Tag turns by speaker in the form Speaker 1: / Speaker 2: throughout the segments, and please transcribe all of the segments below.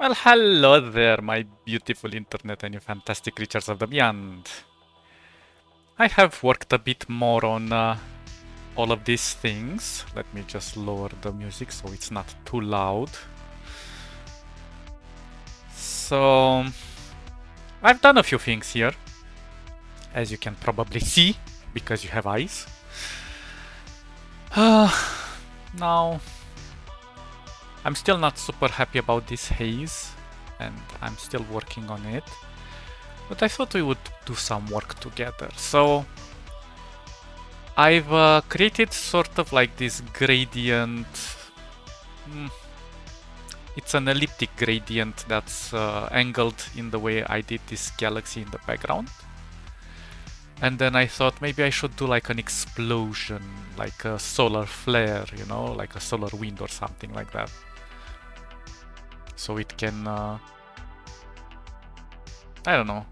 Speaker 1: Well, hello there, my beautiful internet and you fantastic creatures of the beyond. I have worked a bit more on all of these things. Let me just lower the music so it's not too loud. So, I've done a few things here, as you can probably see, because you have eyes. Now, I'm still not super happy about this haze, and I'm still working on it. But I thought we would do some work together. So I've created sort of like this gradient. It's an elliptic gradient that's angled in the way I did this galaxy in the background. And then I thought maybe I should do like an explosion, like a solar flare, you know, like a solar wind or something like that. So it can, I don't know,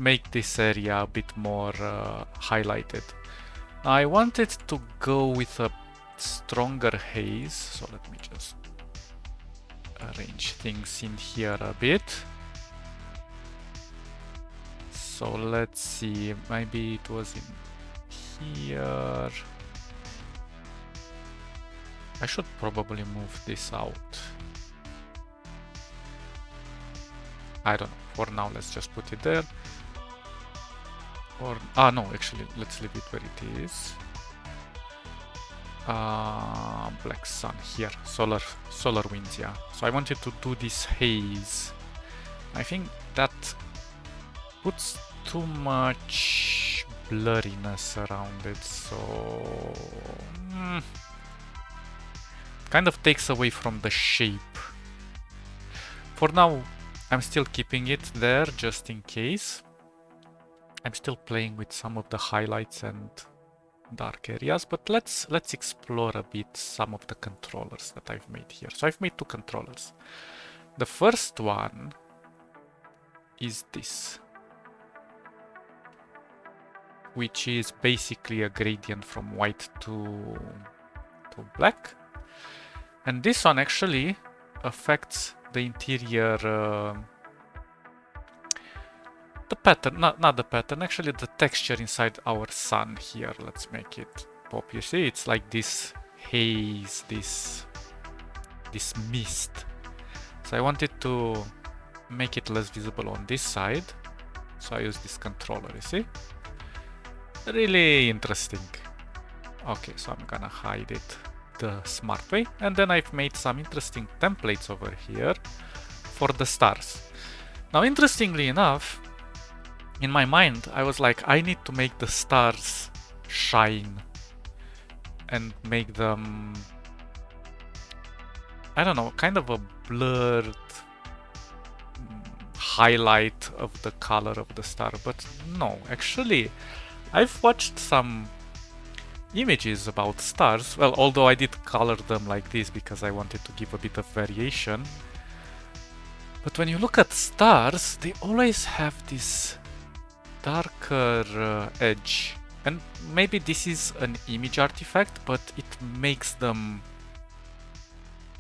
Speaker 1: make this area a bit more highlighted. Now I wanted to go with a stronger haze, so let me just arrange things in here a bit. So let's see, maybe it was in here. I should probably move this out. I don't know, for now let's just put it there. Or, no, actually let's leave it where it is. Black sun here, solar winds, yeah. So I wanted to do this haze. I think that puts too much blurriness around it, so kind of takes away from the shape. For now, I'm still keeping it there just in case. I'm still playing with some of the highlights and dark areas, but let's explore a bit some of the controllers that I've made here. So I've made two controllers. The first one is this, which is basically a gradient from white to black. And this one actually affects the interior, the pattern, not the pattern, actually the texture inside our sun here. Let's make it pop. You see, it's like this haze, this mist. So I wanted to make it less visible on this side. So I use this controller, you see? Really interesting. Okay, so I'm gonna hide it the smart way. And then I've made some interesting templates over here for the stars. Now, interestingly enough, in my mind, I was like, I need to make the stars shine and make them, I don't know, kind of a blurred highlight of the color of the star. But no, actually, I've watched some images about stars. Well, although I did color them like this because I wanted to give a bit of variation. But when you look at stars, they always have this darker edge. And maybe this is an image artifact, but it makes them,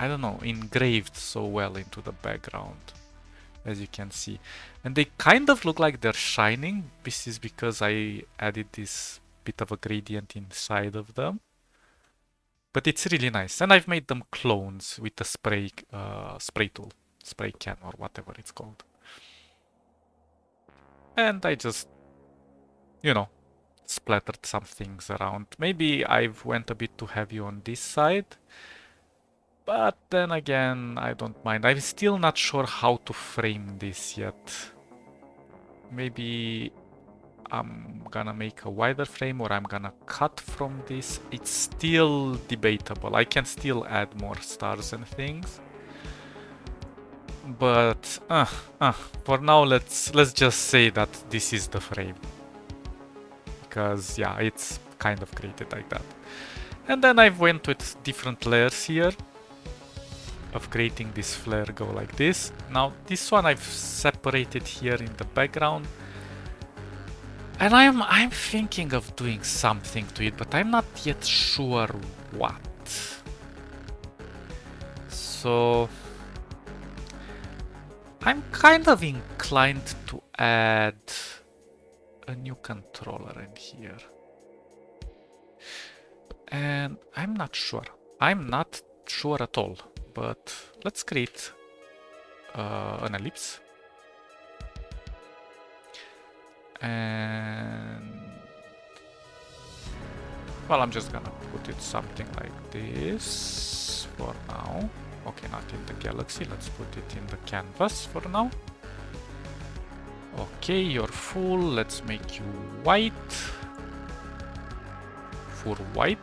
Speaker 1: I don't know, engraved so well into the background, as you can see. And they kind of look like they're shining. This is because I added this bit of a gradient inside of them. But it's really nice. And I've made them clones with the spray tool, spray can or whatever it's called. And I just, you know, splattered some things around. Maybe I've went a bit too heavy on this side. But then again, I don't mind. I'm still not sure how to frame this yet. Maybe I'm gonna make a wider frame or I'm gonna cut from this. It's still debatable. I can still add more stars and things. But for now, let's just say that this is the frame. Because yeah, it's kind of created like that. And then I've went with different layers here of creating this flare go like this. Now this one I've separated here in the background. And I'm thinking of doing something to it, but I'm not yet sure what. So I'm kind of inclined to add a new controller in here. And I'm not sure. I'm not sure at all. But let's create an ellipse. And well, I'm just gonna put it something like this for now. Okay, not in the galaxy. Let's put it in the canvas for now. Okay, you're full. Let's make you white. For white.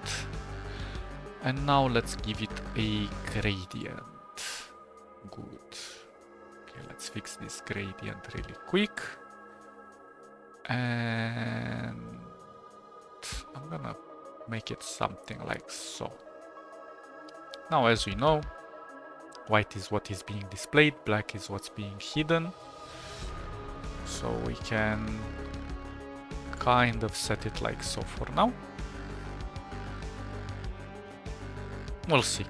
Speaker 1: And now let's give it a gradient. Good. Okay, let's fix this gradient really quick. And I'm gonna make it something like so. Now, as we know, white is what is being displayed, black is what's being hidden. So we can kind of set it like so for now. We'll see.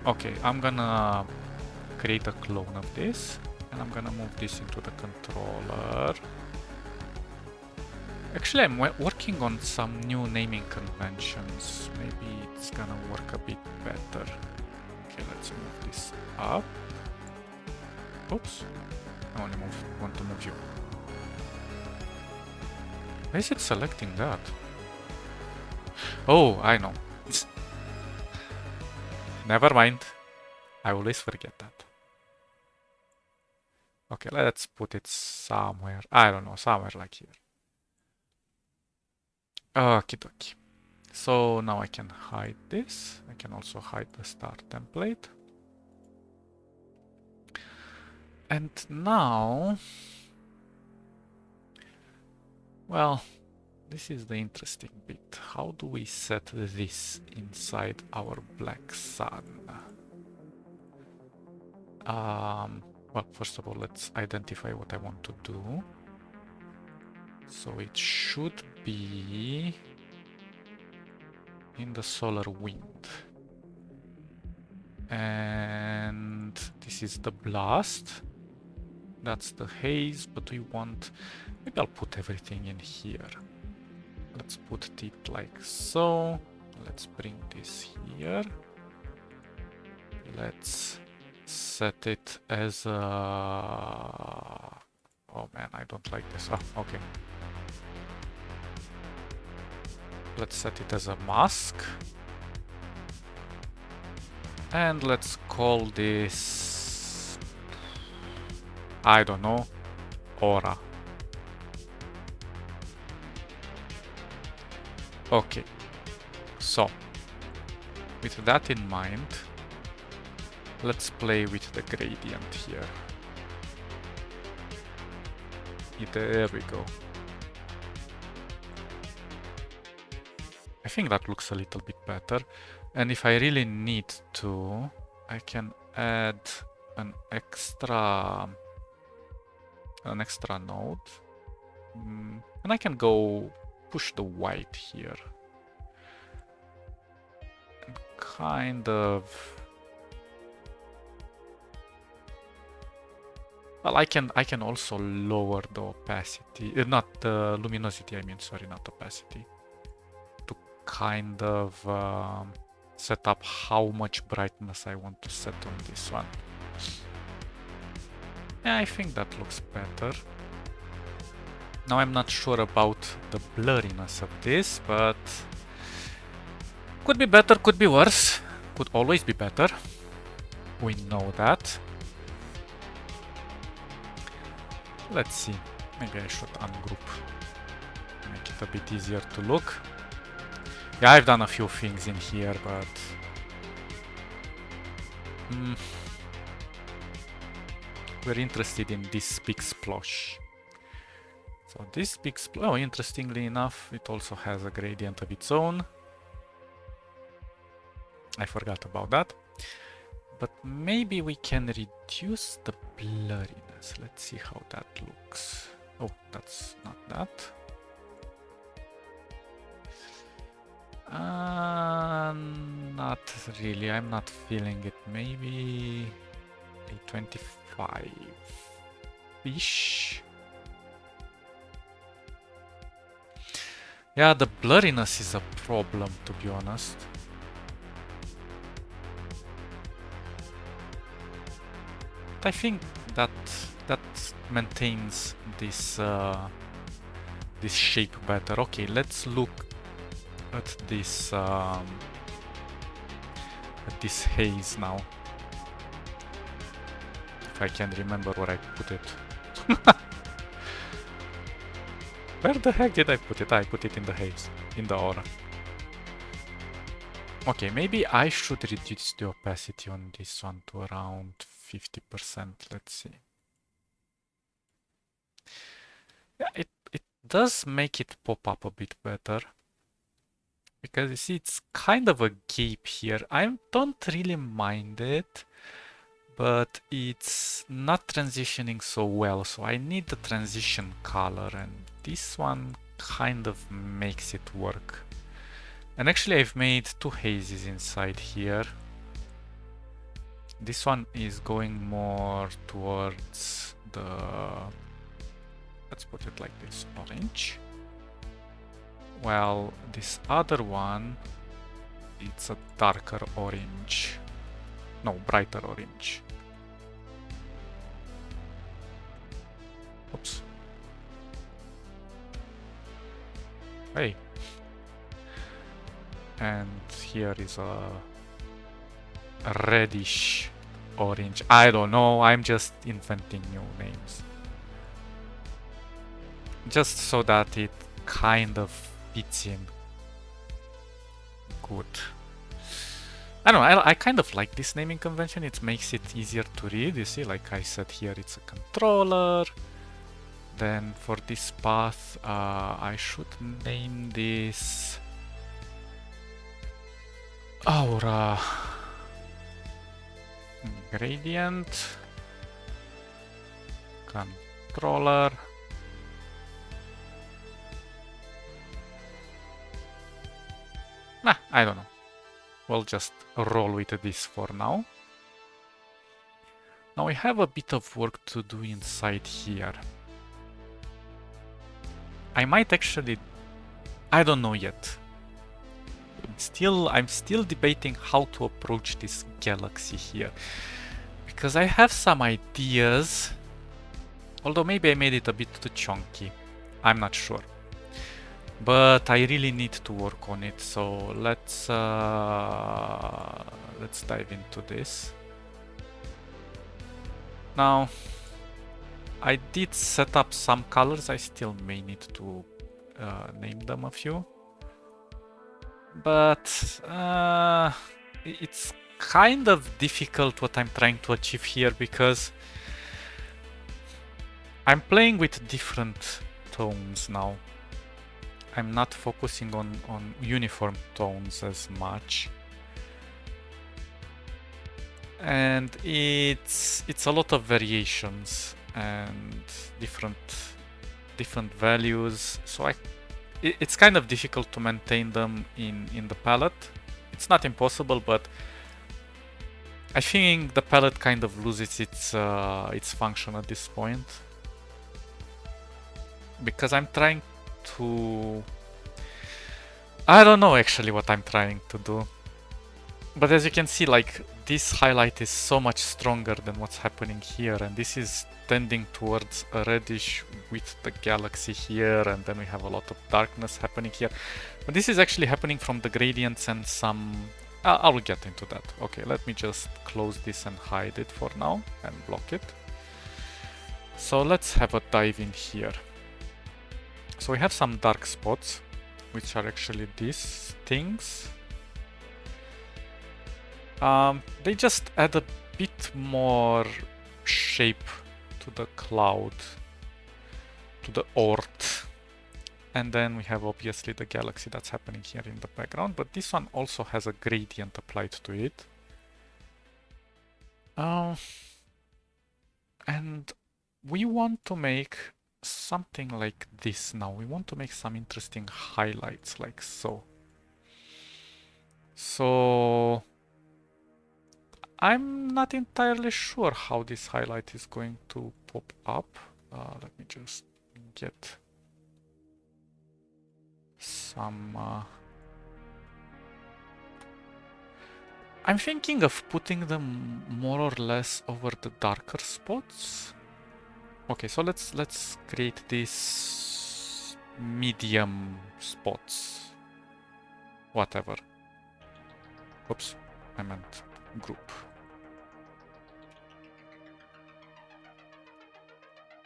Speaker 1: Okay, I'm gonna create a clone of this, and I'm gonna move this into the controller. Actually, I'm working on some new naming conventions. Maybe it's gonna work a bit better. Okay, let's move this up. Oops. I only want to move you. Why is it selecting that? Oh, I know. Never mind. I always forget that. Okay, let's put it somewhere. I don't know, somewhere like here. Okie dokie. So now I can hide this. I can also hide the star template. And now, well, this is the interesting bit. How do we set this inside our black sun? Well, first of all, let's identify what I want to do. So it should be in the solar wind. And this is the blast. That's the haze, but we want... Maybe I'll put everything in here. Let's put it like so. Let's bring this here. Let's set it as a... Oh man, I don't like this. Oh, okay. Let's set it as a mask. And let's call this... I don't know. Aura. Okay. So, with that in mind, let's play with the gradient here. There we go. I think that looks a little bit better. And if I really need to, I can add an extra node. And I can go push the white here. And kind of... Well, I can also lower the opacity, not the luminosity, I mean, sorry, not opacity. To kind of set up how much brightness I want to set on this one. Yeah, I think that looks better. Now I'm not sure about the blurriness of this, but could be better, could be worse, could always be better. We know that. Let's see. Maybe I should ungroup. Make it a bit easier to look. Yeah, I've done a few things in here, but... we're interested in this big splosh. So this big splosh... Oh, interestingly enough, it also has a gradient of its own. I forgot about that. But maybe we can reduce the blurriness. Let's see how that looks. Oh, that's not that. Not really. I'm not feeling it. Maybe a 24 5-ish. Yeah, the blurriness is a problem, to be honest. I think that that maintains this this shape better. Okay, let's look at this haze now. If I can remember where I put it. Where the heck did I put it? I put it in the haze, in the aura. Okay, maybe I should reduce the opacity on this one to around 50%. Let's see. Yeah, it does make it pop up a bit better. Because you see, it's kind of a gape here. I don't really mind it, but it's not transitioning so well. So I need the transition color, and this one kind of makes it work. And actually I've made two hazes inside here. This one is going more towards the, let's put it like this, orange. Well, this other one, it's a darker orange. No, brighter orange. Oops. Hey. And here is a reddish orange. I don't know, I'm just inventing new names. Just so that it kind of fits in good. I don't know, I kind of like this naming convention. It makes it easier to read. You see, like I said here, it's a controller. Then for this path, I should name this aura gradient controller. Nah, I don't know. We'll just roll with this for now. Now we have a bit of work to do inside here. I might actually... I don't know yet. I'm still debating how to approach this galaxy here. Because I have some ideas. Although maybe I made it a bit too chunky. I'm not sure. But I really need to work on it, so let's dive into this. Now, I did set up some colors. I still may need to name them a few. But it's kind of difficult what I'm trying to achieve here, because I'm playing with different tones now. I'm not focusing on uniform tones as much. And it's a lot of variations and different values, so it's kind of difficult to maintain them in the palette. It's not impossible, but I think the palette kind of loses its function at this point. Because I'm trying to... I don't know actually what I'm trying to do. But as you can see, like, this highlight is so much stronger than what's happening here, and this is tending towards a reddish with the galaxy here, and then we have a lot of darkness happening here. But this is actually happening from the gradients and some... I'll get into that. Okay, let me just close this and hide it for now and block it. So let's have a dive in here. So we have some dark spots, which are actually these things. They just add a bit more shape to the cloud, to the Oort. And then we have obviously the galaxy that's happening here in the background, but this one also has a gradient applied to it. And we want to make something like this now. We want to make some interesting highlights like so. So I'm not entirely sure how this highlight is going to pop up. Let me just get some... I'm thinking of putting them more or less over the darker spots. Okay, so let's create these medium spots. Whatever. Oops, I meant group.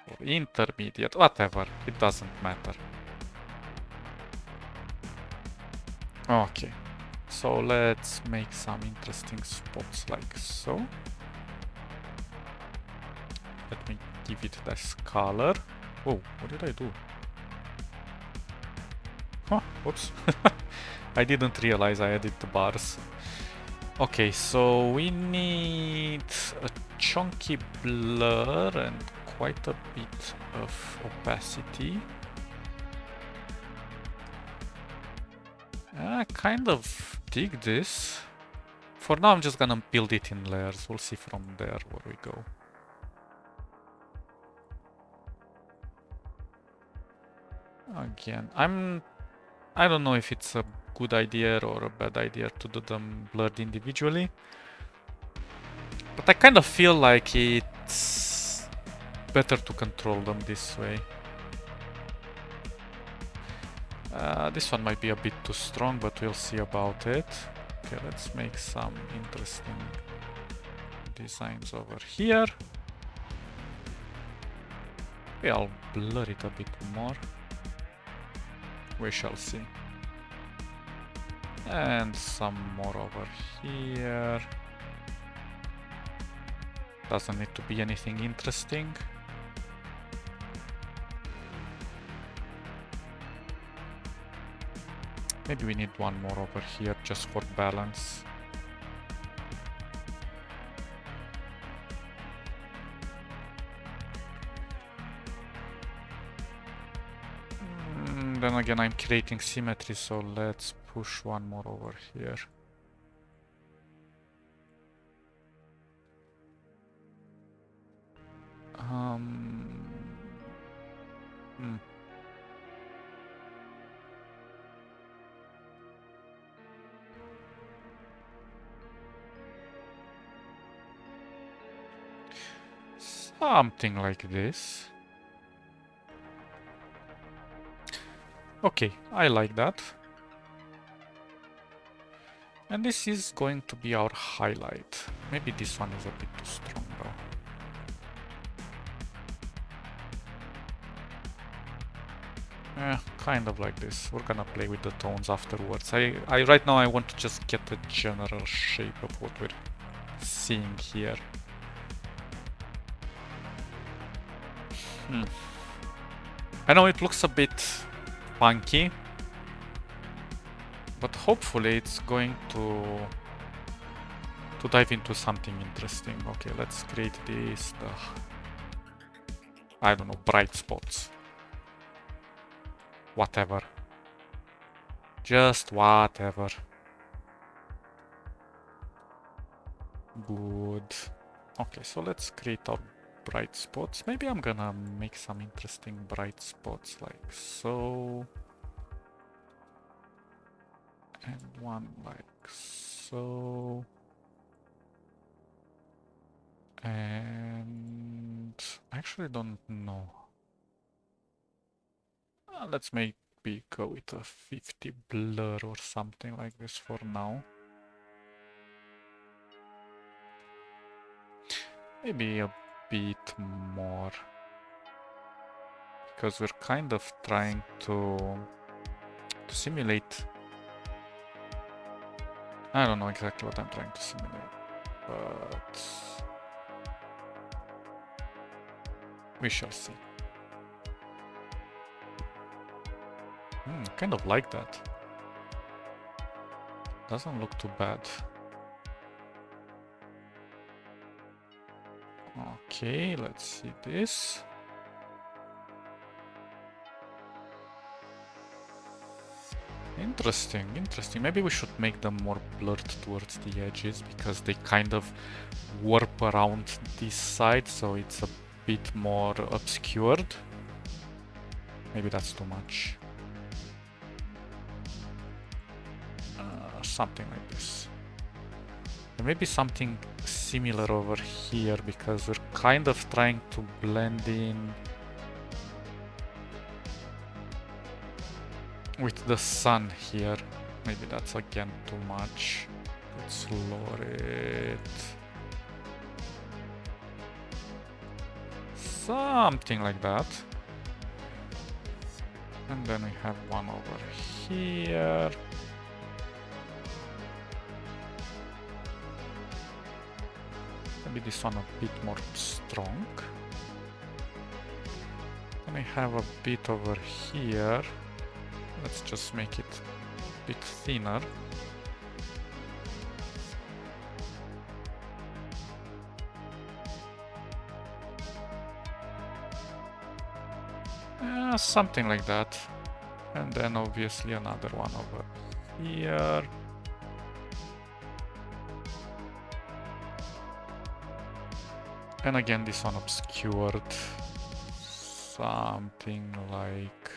Speaker 1: Or intermediate, whatever, it doesn't matter. Okay, so let's make some interesting spots like so. Let me give it this color. Oh, what did I do? Huh, whoops. I didn't realize I added the bars. Okay, so we need a chunky blur and quite a bit of opacity. I kind of dig this. For now I'm just gonna build it in layers. We'll see from there where we go. Again, I don't know if it's a good idea or a bad idea to do them blurred individually. But I kind of feel like it's better to control them this way. This one might be a bit too strong, but we'll see about it. Okay, let's make some interesting designs over here. Okay, I'll blur it a bit more. We shall see. And some more over here. Doesn't need to be anything interesting. Maybe we need one more over here just for balance. Then again, I'm creating symmetry, so let's push one more over here. Something like this. Okay, I like that. And this is going to be our highlight. Maybe this one is a bit too strong though. Kind of like this. We're gonna play with the tones afterwards. Right now I want to just get the general shape of what we're seeing here. I know it looks a bit funky, but hopefully it's going to dive into something interesting. Okay, let's create this, I don't know, bright spots. Whatever. Just whatever. Good. Okay, so let's create our bright spots. Maybe I'm gonna make some interesting bright spots like so. And one like so. And I actually don't know. Let's maybe go with a 50 blur or something like this for now. Maybe a bit more. Because we're kind of trying to simulate. I don't know exactly what I'm trying to simulate, but we shall see. Kind of like that. Doesn't look too bad. Okay, let's see this. Interesting, interesting. Maybe we should make them more blurred towards the edges because they kind of warp around this side, so it's a bit more obscured. Maybe that's too much. Something like this. And maybe something similar over here because we're kind of trying to blend in with the sun here. Maybe that's again too much. Let's lower it. Something like that. And then we have one over here. Maybe this one a bit more strong. And I have a bit over here. Let's just make it a bit thinner. Something like that. And then obviously another one over here. And again, this one obscured. Something like...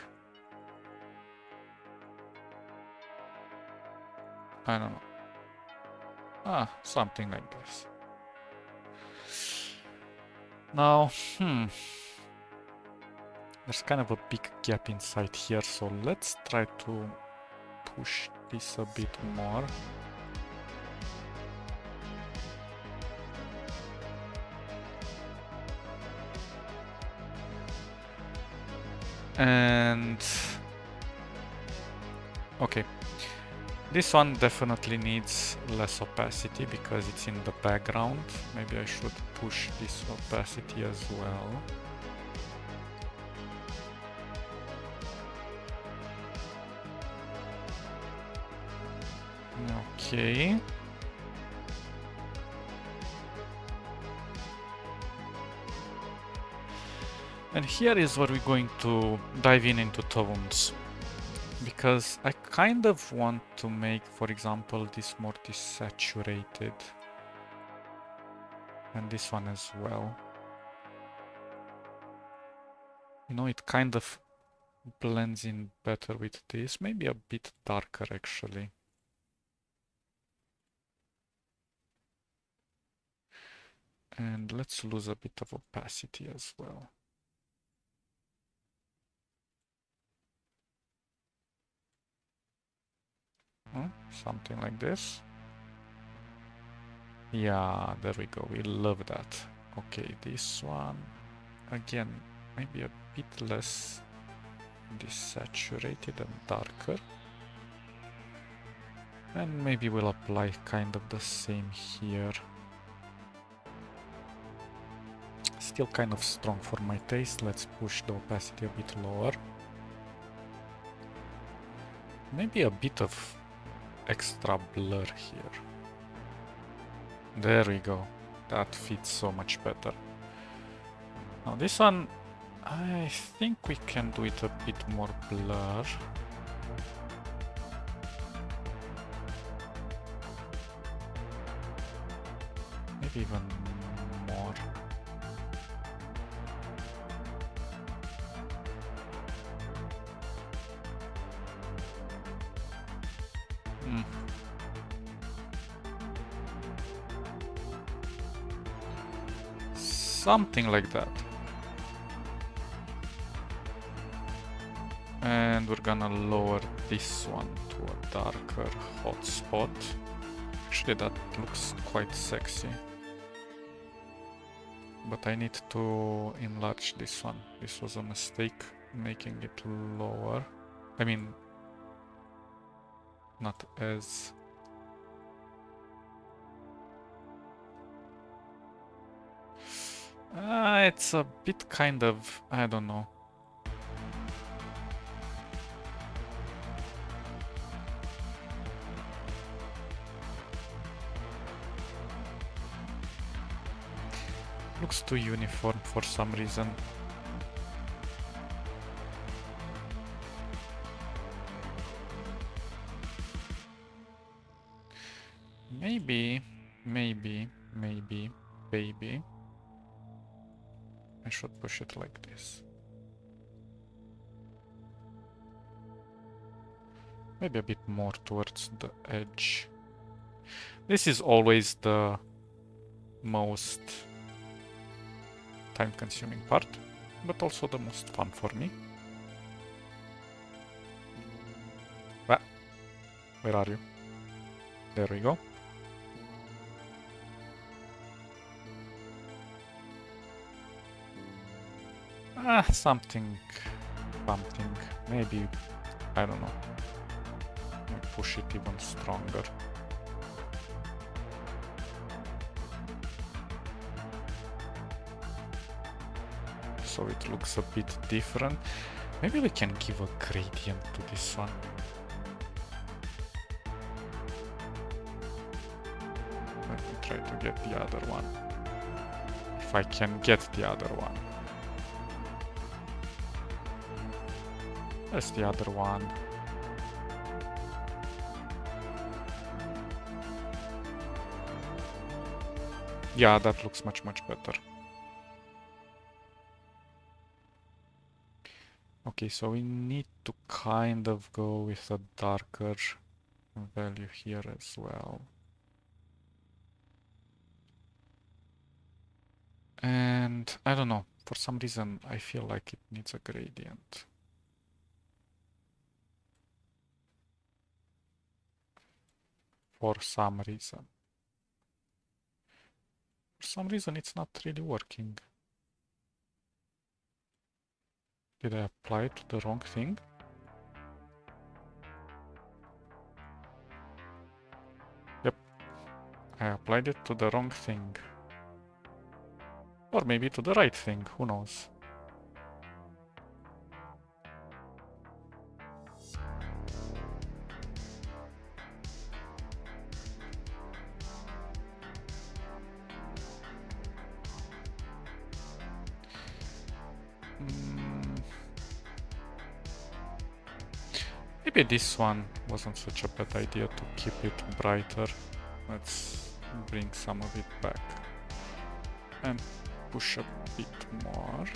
Speaker 1: I don't know. Something like this. Now, there's kind of a big gap inside here, so let's try to push this a bit more. And okay, this one definitely needs less opacity because it's in the background. Maybe I should push this opacity as well. Okay. And here is where we're going to dive into tones, because I kind of want to make, for example, this more desaturated, and this one as well. You know, it kind of blends in better with this, maybe a bit darker actually. And let's lose a bit of opacity as well. Something like this. Yeah, there we go. We love that. Okay, this one again, maybe a bit less desaturated and darker. And maybe we'll apply kind of the same here. Still kind of strong for my taste. Let's push the opacity a bit lower. Maybe a bit of extra blur here. There we go. That fits so much better. Now this one, I think we can do it a bit more blur. Maybe even more. Something like that. And we're gonna lower this one to a darker hotspot. Actually, that looks quite sexy. But I need to enlarge this one. This was a mistake, making it lower. I mean, not as... it's a bit kind of... I don't know. Looks too uniform for some reason. maybe, maybe, I should push it like this. Maybe a bit more towards the edge. This is always the most time-consuming part, but also the most fun for me. Ah, where are you? There we go. Something. Maybe, I don't know. Maybe push it even stronger. So it looks a bit different. Maybe we can give a gradient to this one. Let me try to get the other one. If I can get the other one. There's the other one. Yeah, that looks much better. Okay, so we need to kind of go with a darker value here as well. And I don't know, for some reason I feel like it needs a gradient. For some reason. For some reason it's not really working. Did I apply it to the wrong thing? Yep. I applied it to the wrong thing. Or maybe to the right thing, who knows? Maybe this one wasn't such a bad idea to keep it brighter. Let's bring some of it back. And push a bit more.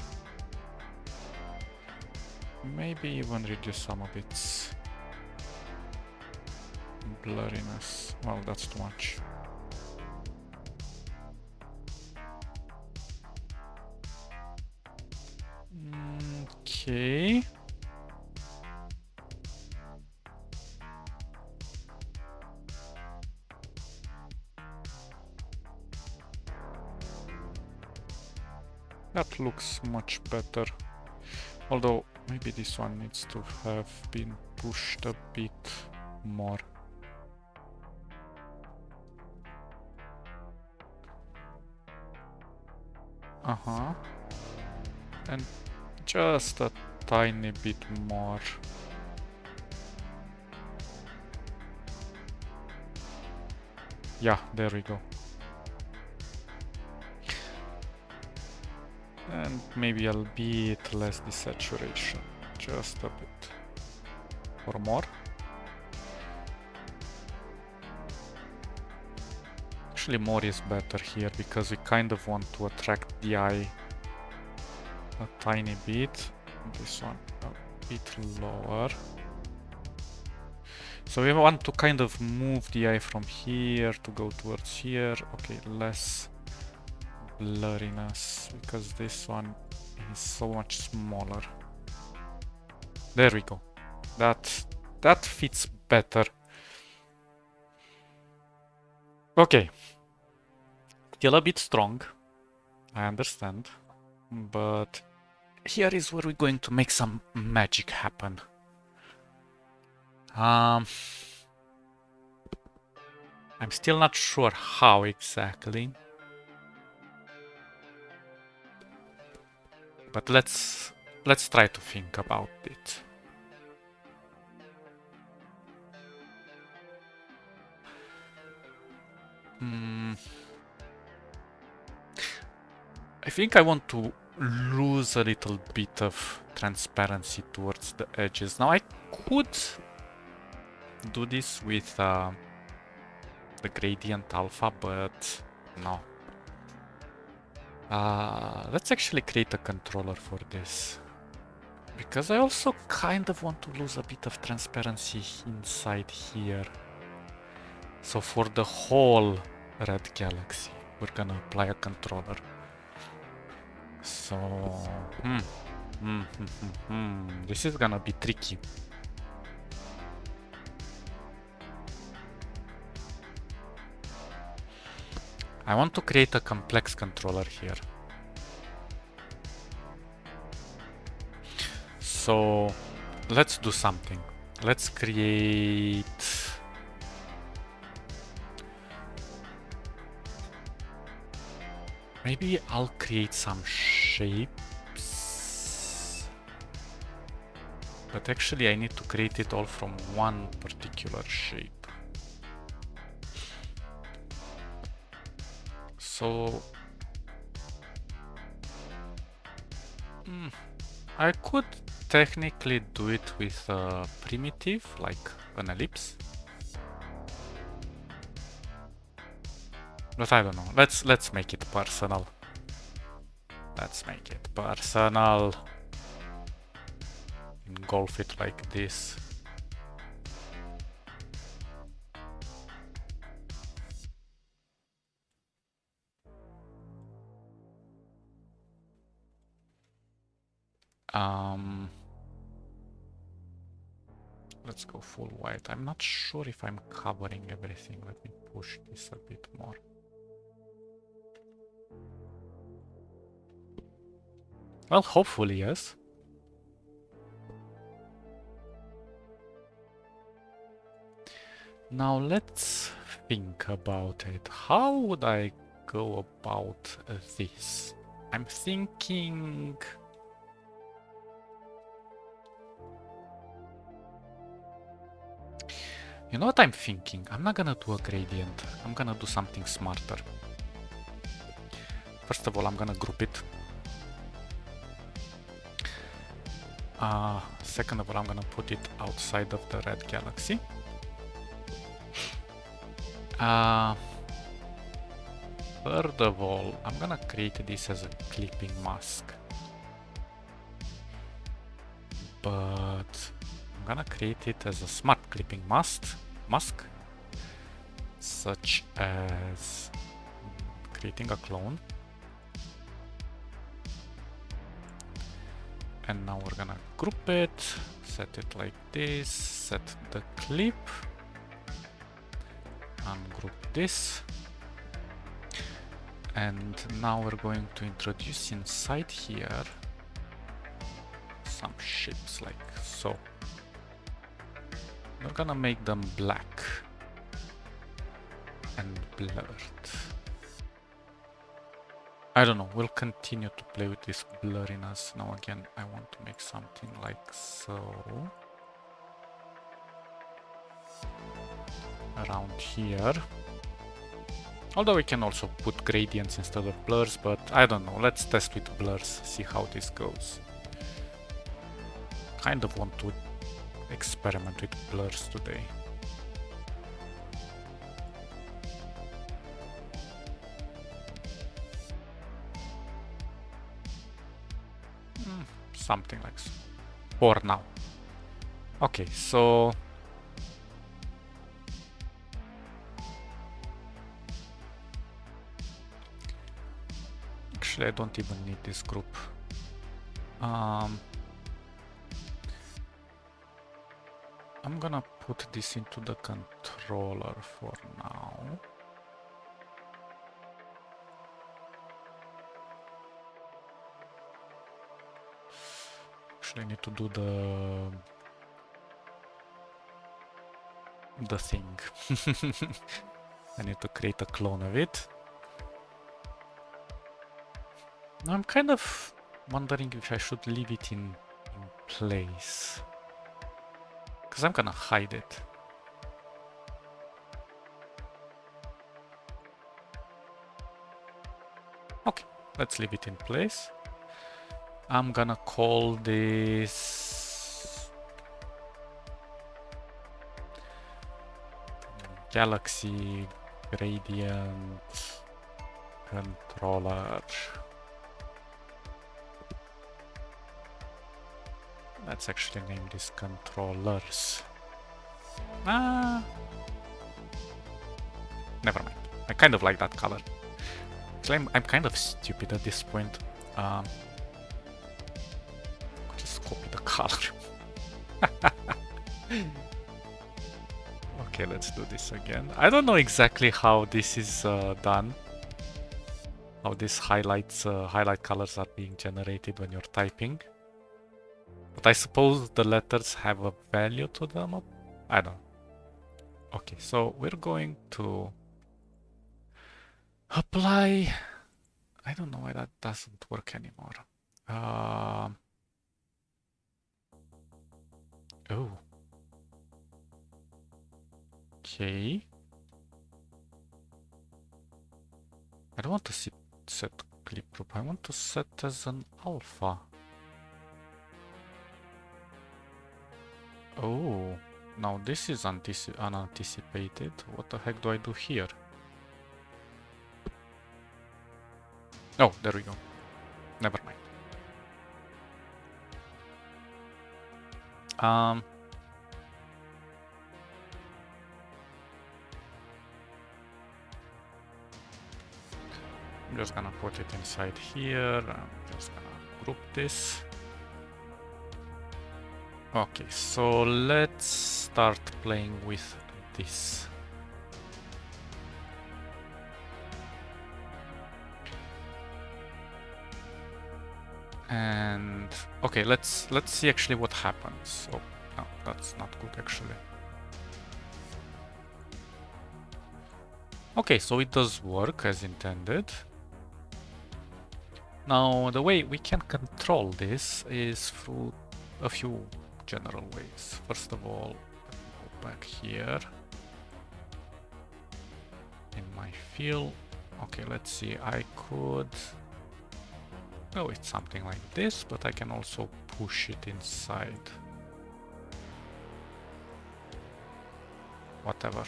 Speaker 1: Maybe even reduce some of its blurriness. Well, that's too much. Okay. That looks much better. Although, maybe this one needs to have been pushed a bit more. And just a tiny bit more. Yeah, there we go. And maybe a bit less desaturation, just a bit. Or more. Actually, more is better here because we kind of want to attract the eye a tiny bit. This one a bit lower. So we want to kind of move the eye from here to go towards here. Okay, less blurriness because this one is so much smaller. There we go. That fits better. Okay. Still a bit strong, I understand, but here is where we're going to make some magic happen. I'm still not sure how exactly, but let's try to think about it. I think I want to lose a little bit of transparency towards the edges. Now I could do this with the gradient alpha, but no. Let's actually create a controller for this. Because I also kind of want to lose a bit of transparency inside here. So for the whole red galaxy, we're gonna apply a controller. So, this is gonna be tricky. I want to create a complex controller here. So let's do something. Let's create... Maybe I'll create some shapes. But actually I need to create it all from one particular shape. So I could technically do it with a primitive, like an ellipse. But I don't know. Let's make it personal. Let's make it personal. Engulf it like this. Let's go full white. I'm not sure if I'm covering everything. Let me push this a bit more. Well, hopefully, yes. Now let's think about it. How would I go about this? I'm thinking... You know what I'm thinking? I'm not gonna do a gradient. I'm gonna do something smarter. First of all, I'm gonna group it. Second of all, I'm gonna put it outside of the red galaxy. Third of all, I'm gonna create this as a clipping mask. But I'm gonna create it as a smart clipping mask, such as creating a clone. And now we're gonna group it, set it like this, set the clip, ungroup this. And now we're going to introduce inside here some shapes like so. We're gonna make them black and blurred. I don't know, we'll continue to play with this blurriness. Now again, I want to make something like so. Around here. Although we can also put gradients instead of blurs, but I don't know, let's test with blurs, see how this goes. Kind of want to experiment with blurs today. Something like so. For now. Okay, so actually I don't even need this group. I'm gonna put this into the controller for now. Actually, I need to do the thing. I need to create a clone of it. Now I'm kind of wondering if I should leave it in place. Because I'm gonna hide it. Okay, let's leave it in place. I'm gonna call this Galaxy gradient controller. Let's actually name this controllers. Never mind. I kind of like that color. Actually, I'm kind of stupid at this point. Just copy the color. Okay, let's do this again. I don't know exactly how this is done. How these highlight colors are being generated when you're typing. But I suppose the letters have a value to them. I don't know. Okay, so we're going to apply. I don't know why that doesn't work anymore. Oh. Okay. I don't want to set clip group. I want to set as an alpha. Oh. Now this is unanticipated. What the heck do I do here? Oh, there we go. Never mind. I'm just gonna put it inside here. I'm just gonna group this. Okay, so let's start playing with this. And okay, let's see actually what happens. Oh, no, that's not good actually. Okay, so it does work as intended. Now, the way we can control this is through a few general ways. First of all, let me go back here in my fill. Okay, let's see. I could go with something like this, but I can also push it inside. Whatever.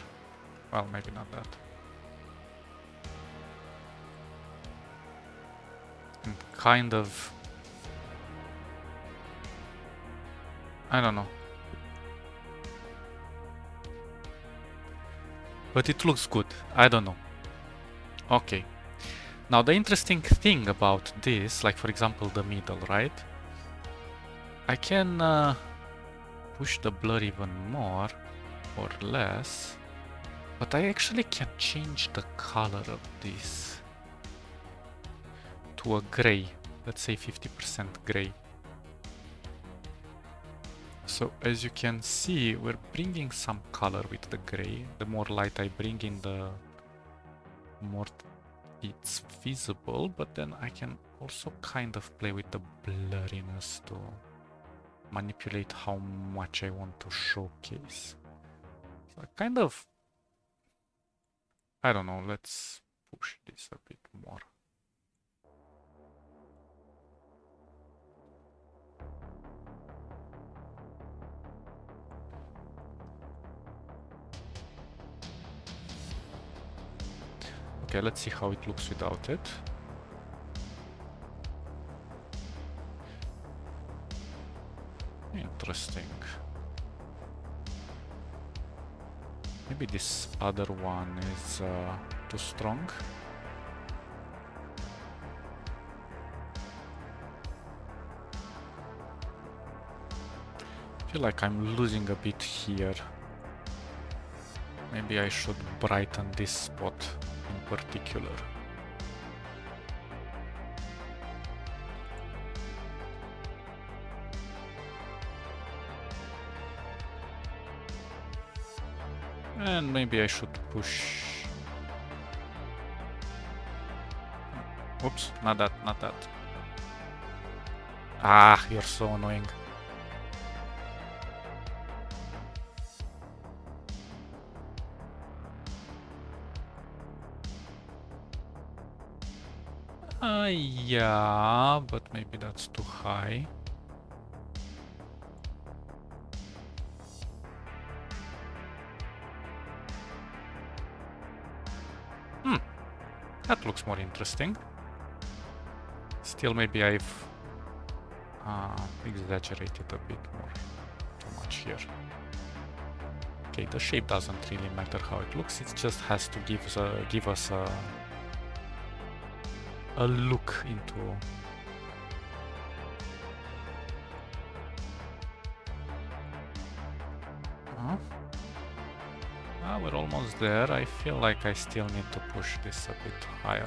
Speaker 1: Well, maybe not that. And kind of... I don't know. But it looks good. I don't know. Okay. Now the interesting thing about this, like for example the middle, right? I can push the blur even more or less, but I actually can change the color of this to a gray. Let's say 50% gray. So as you can see, we're bringing some color with the gray. The more light I bring in, the more it's visible, but then I can also kind of play with the blurriness to manipulate how much I want to showcase. So I kind of, I don't know, let's push this a bit more. Okay, let's see how it looks without it. Interesting. Maybe this other one is too strong. I feel like I'm losing a bit here. Maybe I should brighten this spot in particular. And maybe I should push... Oops, not that, not that. Ah, you're so annoying. Yeah, but maybe that's too high. That looks more interesting. Still, maybe I've exaggerated a bit more. Too much here. Okay, the shape doesn't really matter how it looks. It just has to give us a look into. We're almost there. I feel like I still need to push this a bit higher.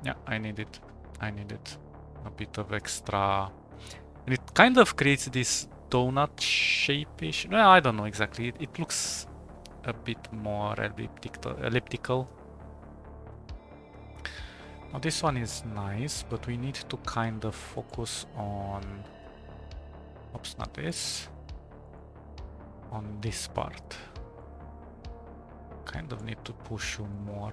Speaker 1: Yeah, I need it. I needed a bit of extra. And it kind of creates this donut shape-ish. No, I don't know exactly. It looks a bit more elliptical. Now this one is nice, but we need to kind of focus on... Oops, not this. On this part. Kind of need to push you more.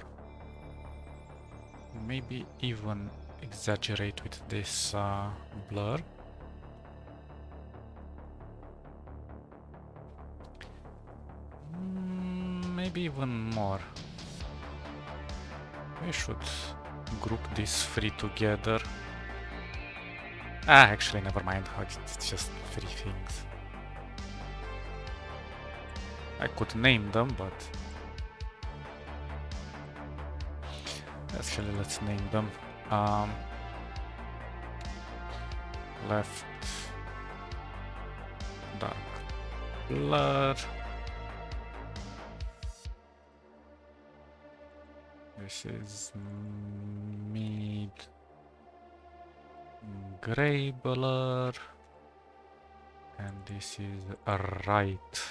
Speaker 1: Maybe even exaggerate with this blur. Maybe even more. We should group these three together. Actually, never mind. It's just three things. I could name them, but... Actually, let's name them. Left dark blur. This is mid gray blur, and this is a right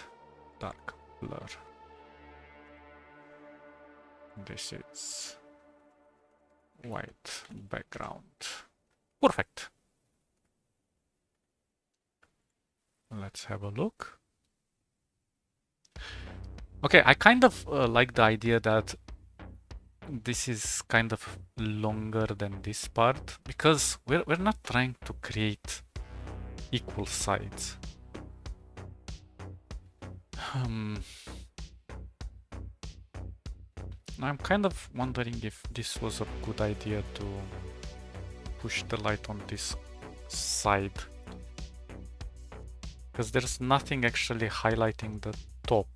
Speaker 1: dark blur. This is white background. Perfect. Let's have a look. Okay, I kind of like the idea that this is kind of longer than this part, because we're not trying to create equal sides. I'm kind of wondering if this was a good idea to push the light on this side, because there's nothing actually highlighting the top.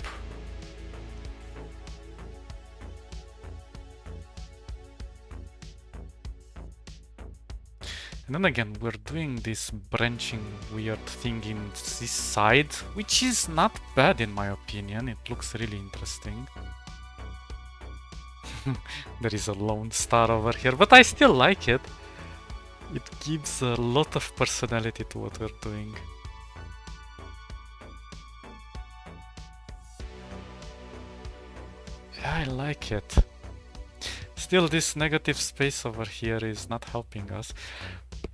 Speaker 1: And then again, we're doing this branching weird thing in this side, which is not bad in my opinion. It looks really interesting. There is a lone star over here, but I still like it. It gives a lot of personality to what we're doing. Yeah, I like it. Still, this negative space over here is not helping us.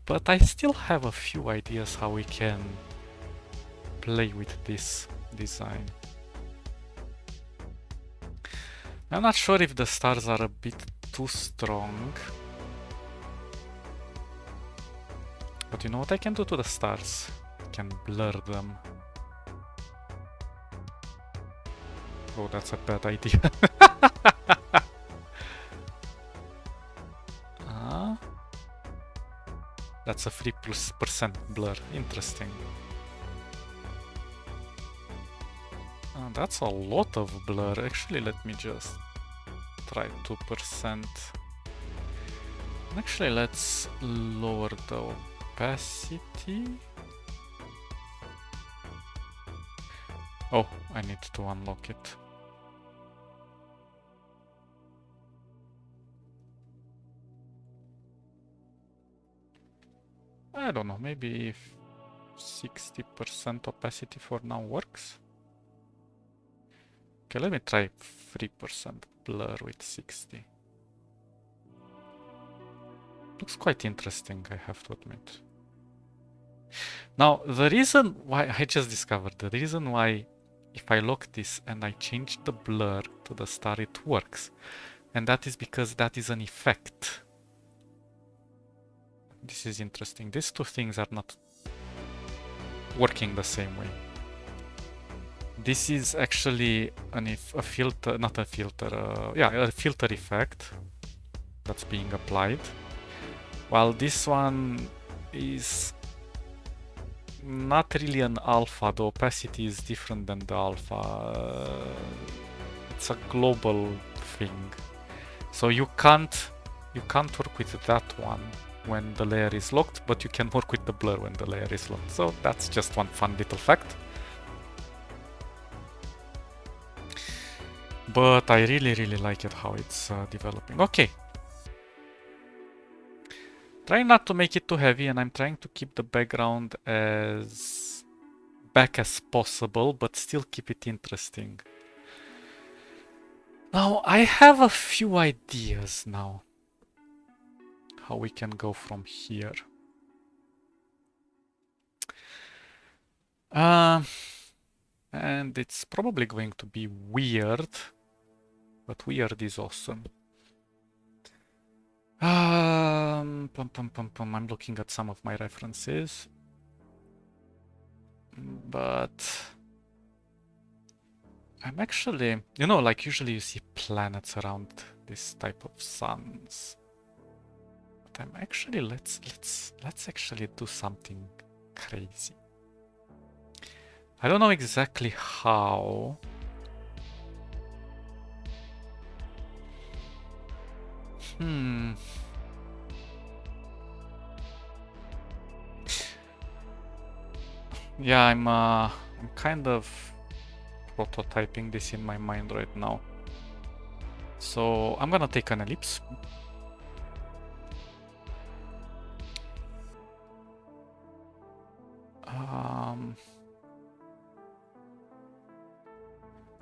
Speaker 1: But I still have a few ideas how we can play with this design. I'm not sure if the stars are a bit too strong. But you know what I can do to the stars? I can blur them. Oh, that's a bad idea. That's a 3% blur. Interesting. That's a lot of blur. Actually, let me just try 2%. Actually, let's lower the opacity. Oh, I need to unlock it. I don't know, maybe if 60% opacity for now works. Okay, let me try 3% blur with 60. Looks quite interesting, I have to admit. Now, the reason why I just discovered, the reason why if I lock this and I change the blur to the star, it works. And that is because that is an effect. This is interesting. These two things are not working the same way. this is actually a filter, not a filter, yeah, a filter effect that's being applied. While this one is not really an alpha, the opacity is different than the alpha. It's a global thing. So you can't work with that one when the layer is locked, but you can work with the blur when the layer is locked. So that's just one fun little fact. But I really like it how it's developing. Okay. Try not to make it too heavy, and I'm trying to keep the background as back as possible, but still keep it interesting. Now, I have a few ideas now how we can go from here. And it's probably going to be weird, but weird is awesome. I'm looking at some of my references, but I'm actually, you know, like usually you see planets around this type of suns. But I'm actually, let's actually do something crazy. I don't know exactly how. Yeah, I'm kind of prototyping this in my mind right now. So I'm gonna take an ellipse.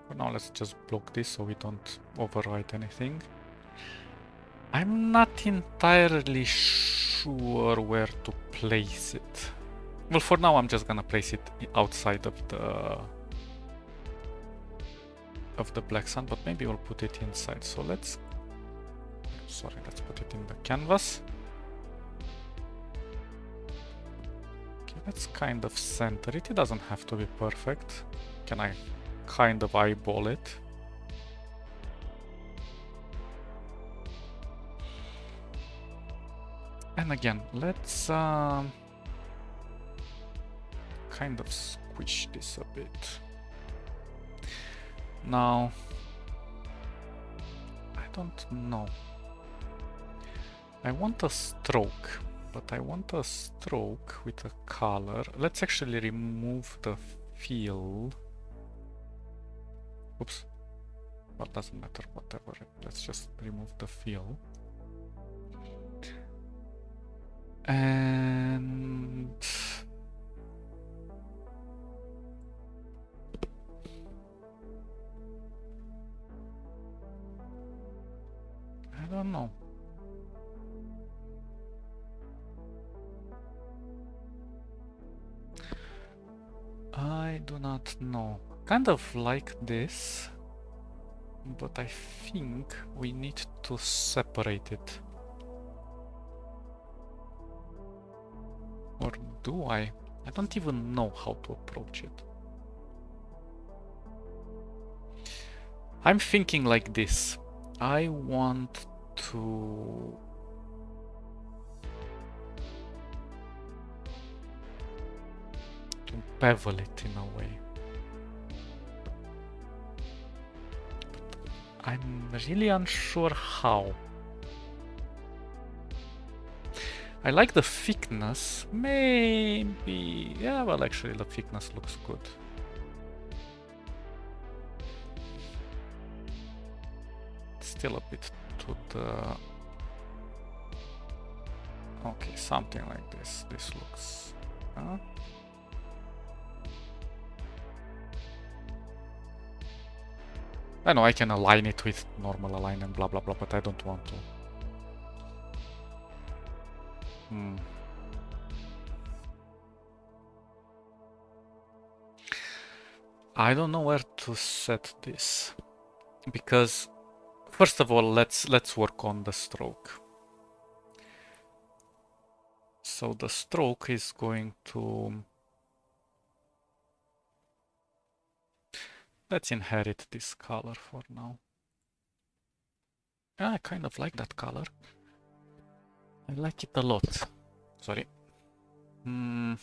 Speaker 1: For now, let's just block this so we don't overwrite anything. I'm not entirely sure where to place it. Well, for now, I'm just gonna place it outside of the black sun, but maybe we'll put it inside. So let's put it in the canvas. Okay, let's kind of center it. It doesn't have to be perfect. Can I kind of eyeball it? And again, let's kind of squish this a bit. Now, I don't know. I want a stroke, but I want a stroke with a color. Let's actually remove the fill. Oops. Well, doesn't matter, whatever. Let's just remove the fill. And I don't know. I do not know. Kind of like this, but I think we need to separate it. Or do I? I don't even know how to approach it. I'm thinking like this. I want to bevel it in a way. But I'm really unsure how. I like the thickness. Maybe. Yeah, well, actually, the thickness looks good. Still a bit to the. Okay, something like this. This looks. I know I can align it with normal align and blah blah blah, but I don't want to. I don't know where to set this, because first of all, let's work on the stroke. So the stroke is going to. Let's inherit this color for now. Yeah, I kind of like that color. I like it a lot. Sorry. I'm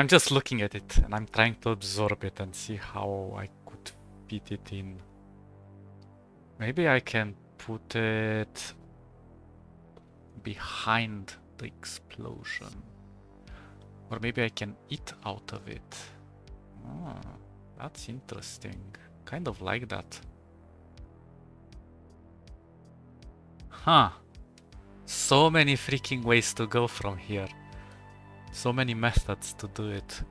Speaker 1: just looking at it and I'm trying to absorb it and see how I could fit it in. Maybe I can put it behind the explosion. Or maybe I can eat out of it. Oh, that's interesting. Kind of like that. Huh. So many freaking ways to go from here. So many methods to do it.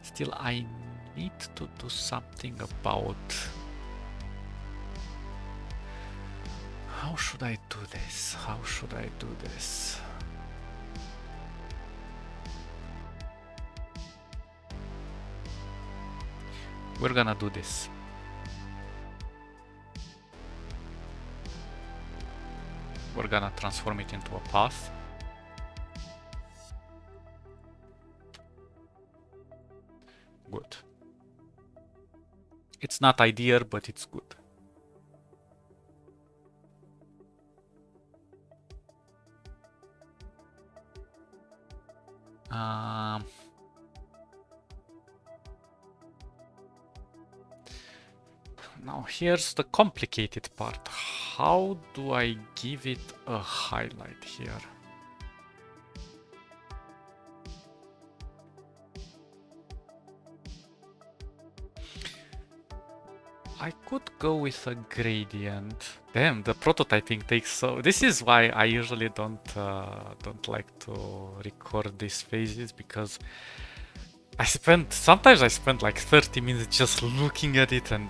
Speaker 1: Still, I need to do something about... How should I do this? How should I do this? We're gonna do this. We're gonna transform it into a path. Good. It's not ideal, but it's good. Now here's the complicated part. How do I give it a highlight here? I could go with a gradient. Damn, the prototyping takes so... This is why I usually don't like to record these phases, because sometimes I spend like 30 minutes just looking at it, and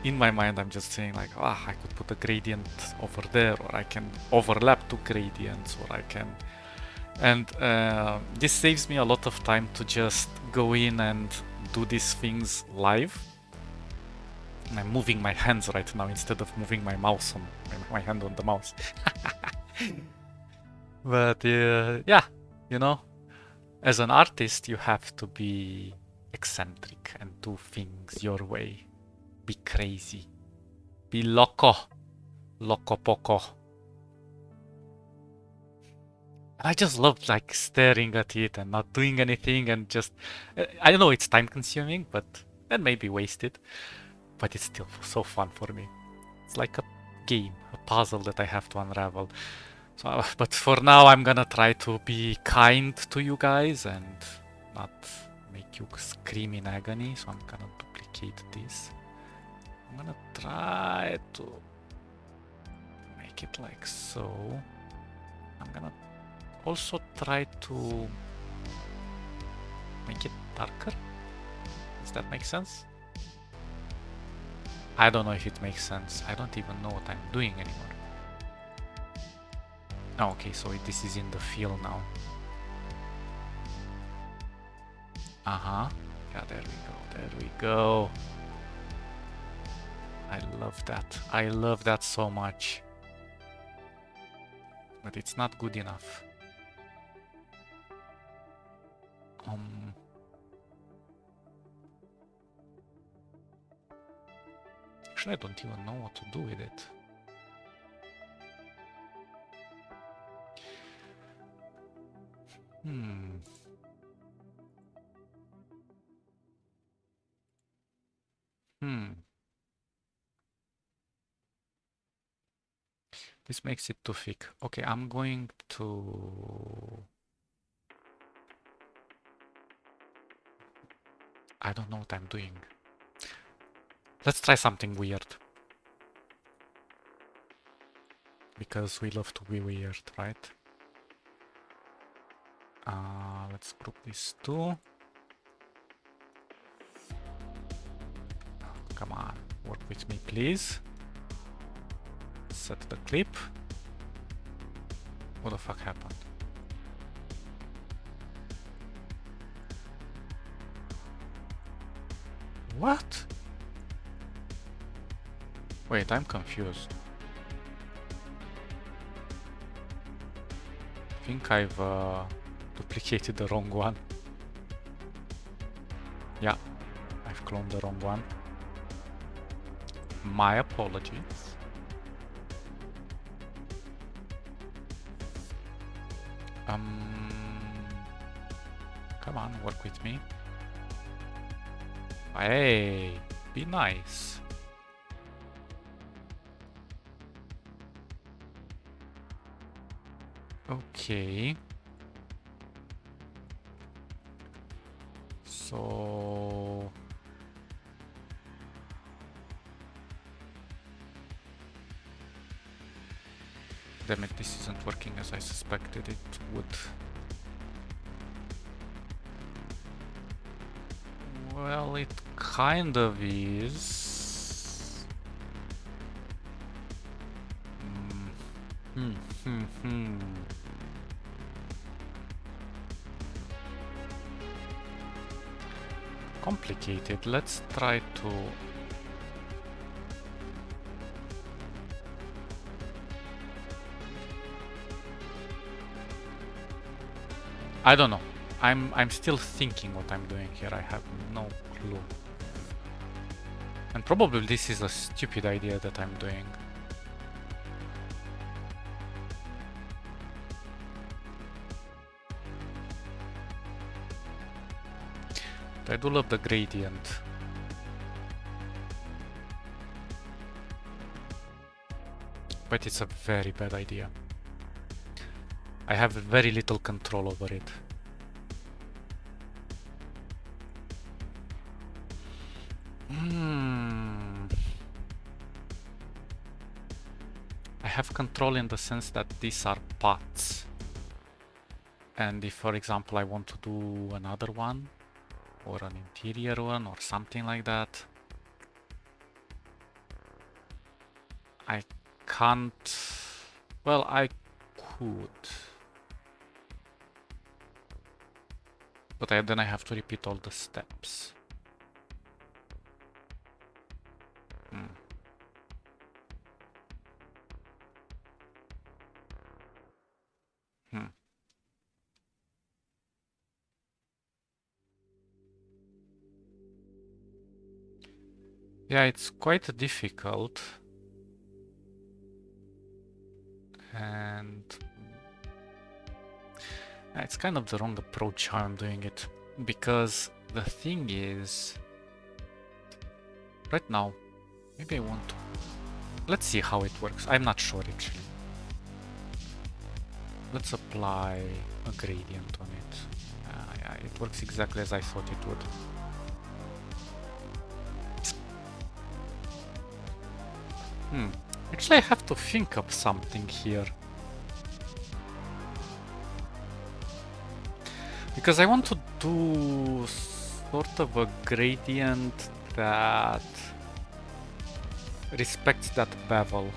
Speaker 1: in my mind I'm just saying like, I could put a gradient over there, or I can overlap two gradients, or I can... And this saves me a lot of time to just go in and do these things live. And I'm moving my hands right now instead of moving my mouse on my hand on the mouse. But yeah, you know, as an artist, you have to be eccentric and do things your way. Be crazy. Be loco. Loco poco. I just love like staring at it and not doing anything and just... I know it's time consuming, but that may be wasted. But it's still so fun for me. It's like a game, a puzzle that I have to unravel. So, but for now, I'm gonna try to be kind to you guys and not make you scream in agony. So I'm gonna duplicate this. I'm gonna try to make it like so. I'm gonna also try to make it darker. Does that make sense? I don't know if it makes sense. I don't even know what I'm doing anymore. Oh, okay, so this is in the fill now. Uh-huh. Yeah, there we go. There we go. I love that. I love that so much. But it's not good enough. Actually, I don't even know what to do with it. This makes it too thick. Okay, I'm going to... I don't know what I'm doing. Let's try something weird. Because we love to be weird, right? Let's group these two. Come on, work with me, please. Set the clip. What the fuck happened? What? Wait, I'm confused. think I've duplicated the wrong one. Yeah, I've cloned the wrong one. My apologies. Come on, work with me. Hey, be nice. Okay. So... Damn it, this isn't working as I suspected it would. Well, it kind of is. Complicated. Let's try to... I don't know. I'm still thinking what I'm doing here. I have no clue. And probably this is a stupid idea that I'm doing. But I do love the gradient. But it's a very bad idea. I have very little control over it. I have control in the sense that these are paths. And if, for example, I want to do another one, or an interior one, or something like that, I can't... Well, I could. But then I have to repeat all the steps. Yeah, it's quite difficult. And it's kind of the wrong approach how I'm doing it. Because the thing is, right now, maybe I want to... Let's see how it works. I'm not sure actually. Let's apply a gradient on it. Yeah, it works exactly as I thought it would. Actually, I have to think of something here. Because I want to do sort of a gradient that respects that bevel.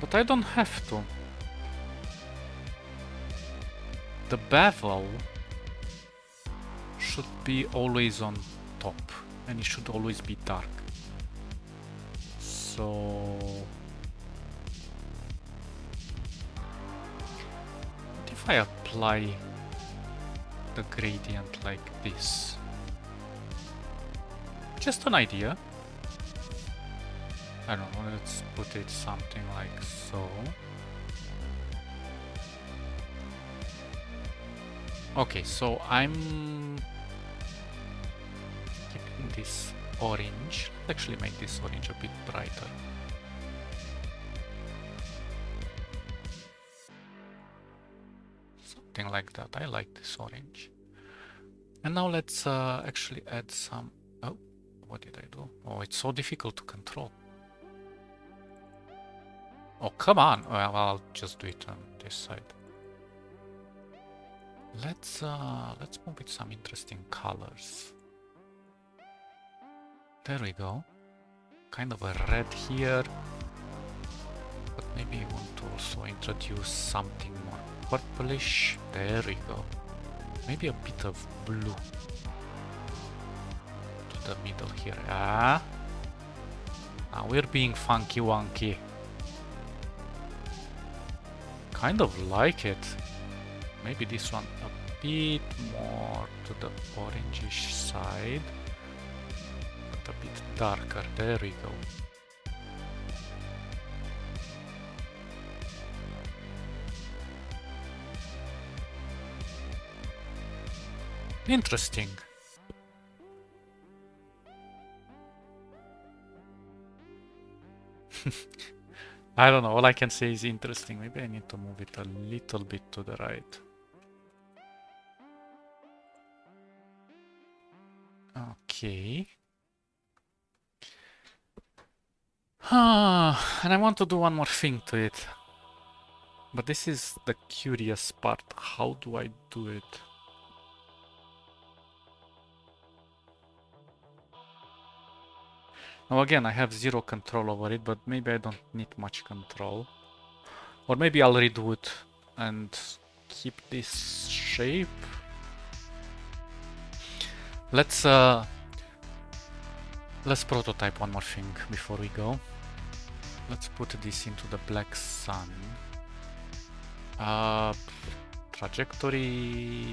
Speaker 1: But I don't have to. The bevel should be always on top, and it should always be dark. So what if I apply the gradient like this? Just an idea. I don't know, let's put it something like so. Okay, so I'm keeping this orange. Let's actually make this orange a bit brighter. Something like that. I like this orange. And now let's actually add some... Oh, what did I do? Oh, it's so difficult to control. Oh, come on! Well, I'll just do it on this side. Let's move with some interesting colors. There we go. Kind of a red here. But maybe I want to also introduce something more purplish. There we go. Maybe a bit of blue. the middle here. Ah. Now we're being funky wonky. Kind of like it. Maybe this one a bit more to the orangish side. But a bit darker. There we go. Interesting. I don't know, all I can say is interesting. Maybe I need to move it a little bit to the right. Okay. And I want to do one more thing to it. But this is the curious part. How do I do it? Now again, I have zero control over it, but maybe I don't need much control. Or maybe I'll redo it and keep this shape. Let's prototype one more thing before we go. Let's put this into the black sun. Trajectory.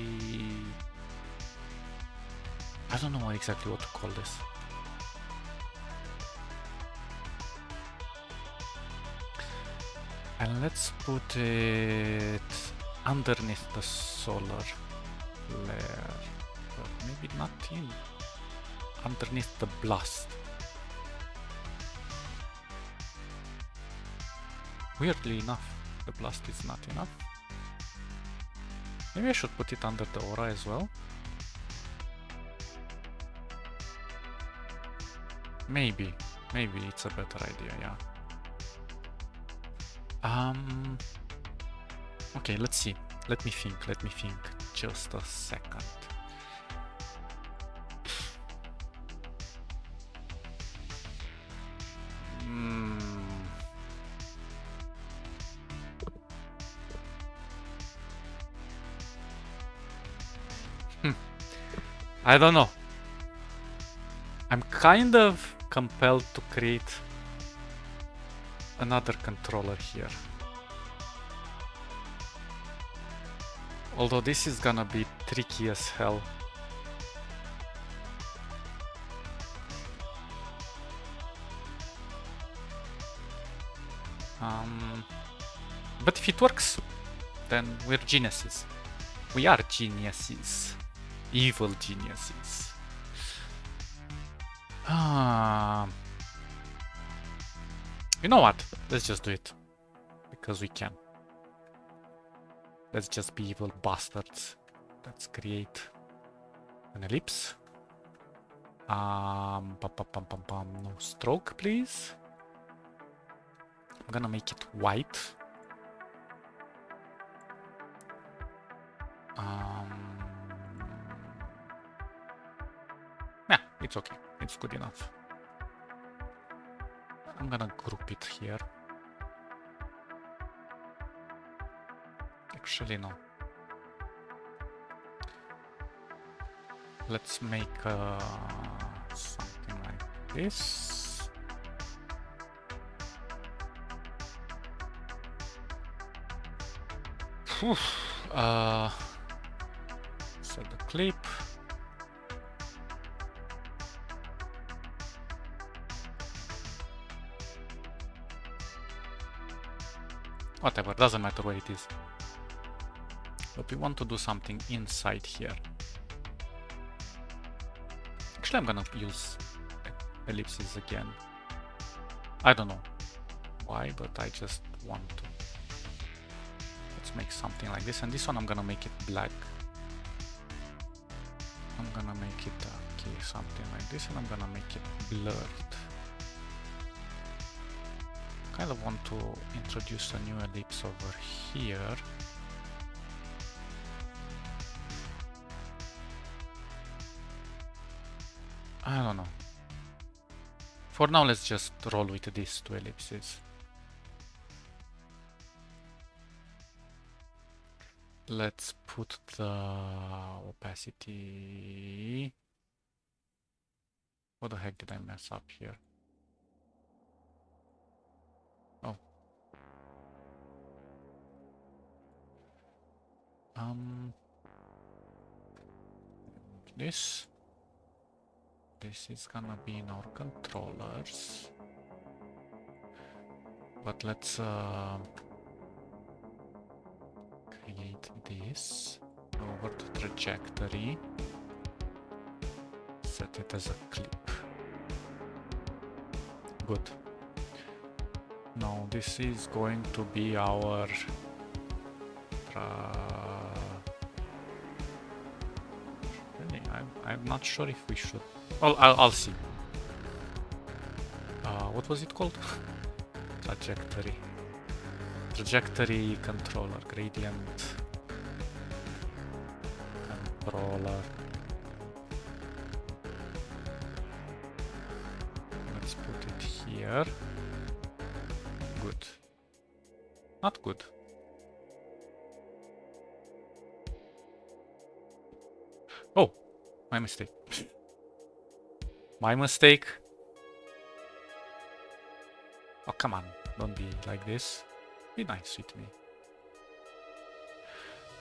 Speaker 1: I don't know exactly what to call this. And let's put it underneath the solar flare, but maybe not in. Underneath the blast. Weirdly enough, the blast is not enough. Maybe I should put it under the aura as well. Maybe it's a better idea, yeah. Okay, let's see. Let me think just a second. I don't know. I'm kind of compelled to create another controller here. Although this is gonna be tricky as hell. But if it works, then we're geniuses. We are geniuses. Evil geniuses. You know what? Let's just do it. Because we can. Let's just be evil bastards. Let's create an ellipse. No stroke, please. I'm gonna make it white. Yeah, it's okay. It's good enough. I'm gonna group it here. Actually, no. Let's make something like this. Set the clip. Whatever, doesn't matter where it is. But we want to do something inside here. Actually, I'm gonna use ellipses again. I don't know why, but I just want to. Let's make something like this, and this one I'm gonna make it black. I'm gonna make it okay, something like this, and I'm gonna make it blurred. Kind of want to introduce a new ellipse over here. I don't know. For now, let's just roll with these two ellipses. Let's put the opacity What the heck did I mess up here? Oh. This is gonna be in our controllers. But let's create this. Over to trajectory. Set it as a clip. Good. Now this is going to be our really, I'm not sure if we should. Well, I'll see. What was it called? Trajectory controller, gradient controller. Let's put it here. Good. Not good. Oh, my mistake. My mistake. Oh, come on. Don't be like this. Be nice with me.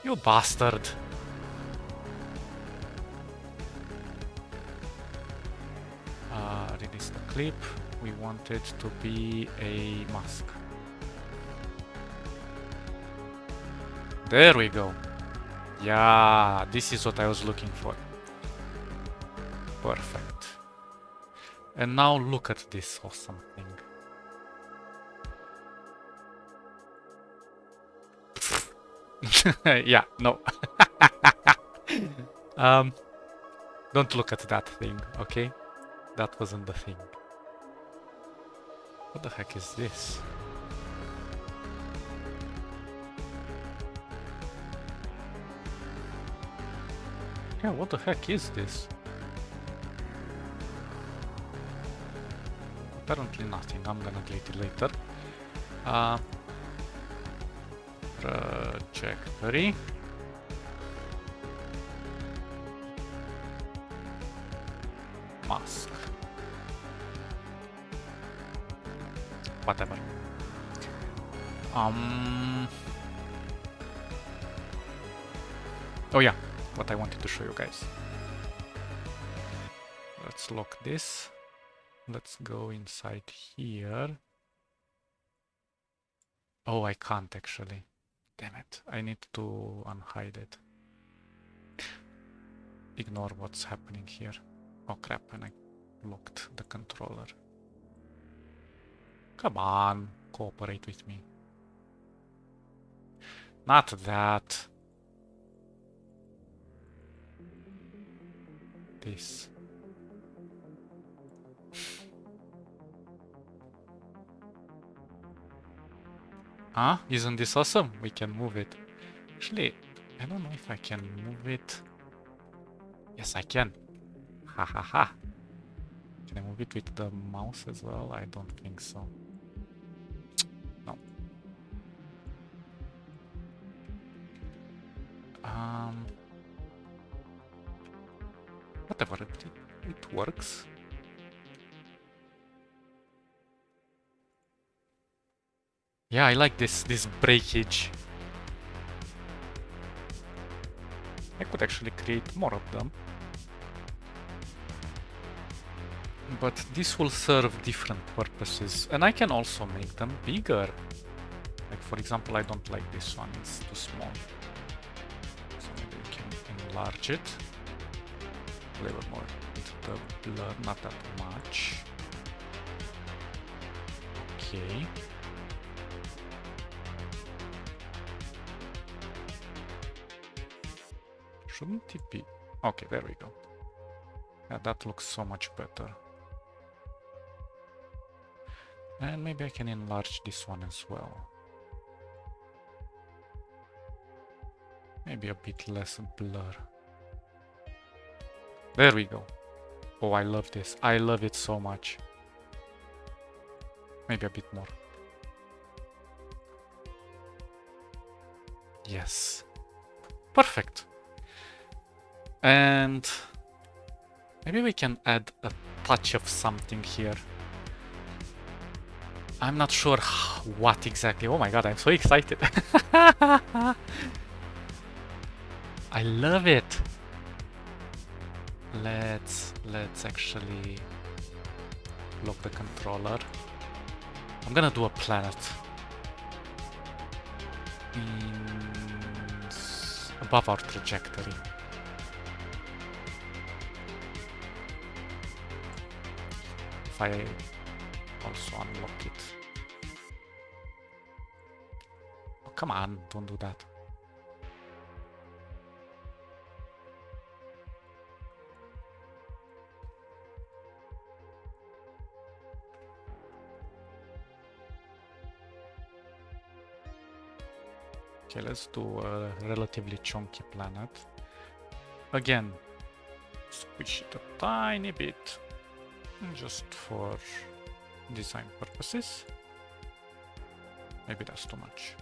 Speaker 1: You bastard. Release the clip. We want it to be a mask. There we go. Yeah, this is what I was looking for. Perfect. And now look at this awesome thing. Yeah, no. Don't look at that thing, okay? That wasn't the thing. What the heck is this? Yeah, what the heck is this? Apparently nothing. I'm gonna delete it later. Trajectory. Mask. Whatever. Oh yeah, what I wanted to show you guys. Let's lock this. Let's go inside here. Oh, I can't actually. Damn it. I need to unhide it. Ignore what's happening here. Oh crap, and I locked the controller. Come on, cooperate with me. Not that. This. Huh? Isn't this awesome? We can move it. Actually, I don't know if I can move it. Yes, I can. Ha ha ha. Can I move it with the mouse as well? I don't think so. No. Whatever, it works. Yeah, I like this breakage. I could actually create more of them. But this will serve different purposes. And I can also make them bigger. Like for example, I don't like this one, it's too small. So maybe we can enlarge it. A little more into the blur, not that much. Okay. Shouldn't it be? Okay, there we go. Yeah, that looks so much better. And maybe I can enlarge this one as well. Maybe a bit less blur. There we go. Oh, I love this. I love it so much. Maybe a bit more. Yes. Perfect. And maybe we can add a touch of something here. I'm not sure what exactly. Oh my god, I'm so excited. I love it. Let's actually lock the controller. I'm gonna do a planet above our trajectory. If I also unlock it. Oh, come on, don't do that. Okay, let's do a relatively chunky planet. Again, squish it a tiny bit, just for design purposes. Maybe that's too much.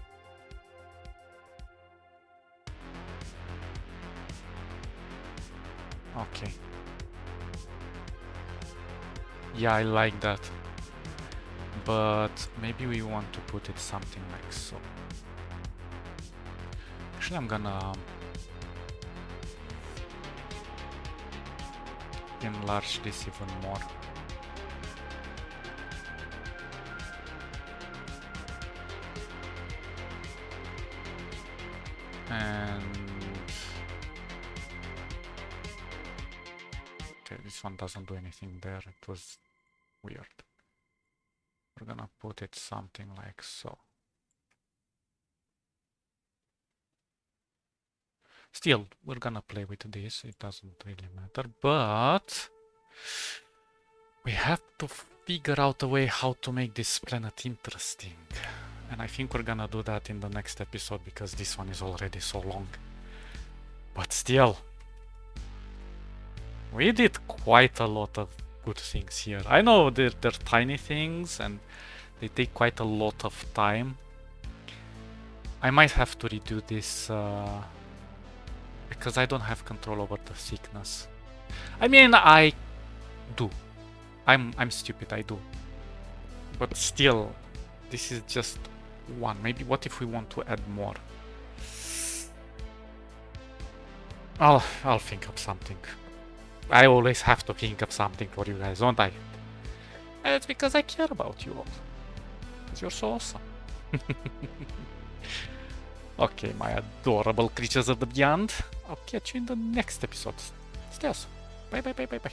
Speaker 1: Okay. Yeah, I like that. But maybe we want to put it something like so. Actually, I'm gonna enlarge this even more. And okay, this one doesn't do anything there. It was weird. We're gonna put it something like so. Still, we're gonna play with this. It doesn't really matter, but we have to figure out a way how to make this planet interesting. And I think we're gonna do that in the next episode because this one is already so long. But still, we did quite a lot of good things here. I know they're tiny things and they take quite a lot of time. I might have to redo this because I don't have control over the thickness. I mean, I do. I'm stupid, I do. But still, this is just one. Maybe what if we want to add more? I'll think of something. I always have to think of something for you guys, don't I? And it's because I care about you all. Because you're so awesome. Okay, my adorable creatures of the beyond. I'll catch you in the next episode. Stay awesome. Bye bye bye bye bye.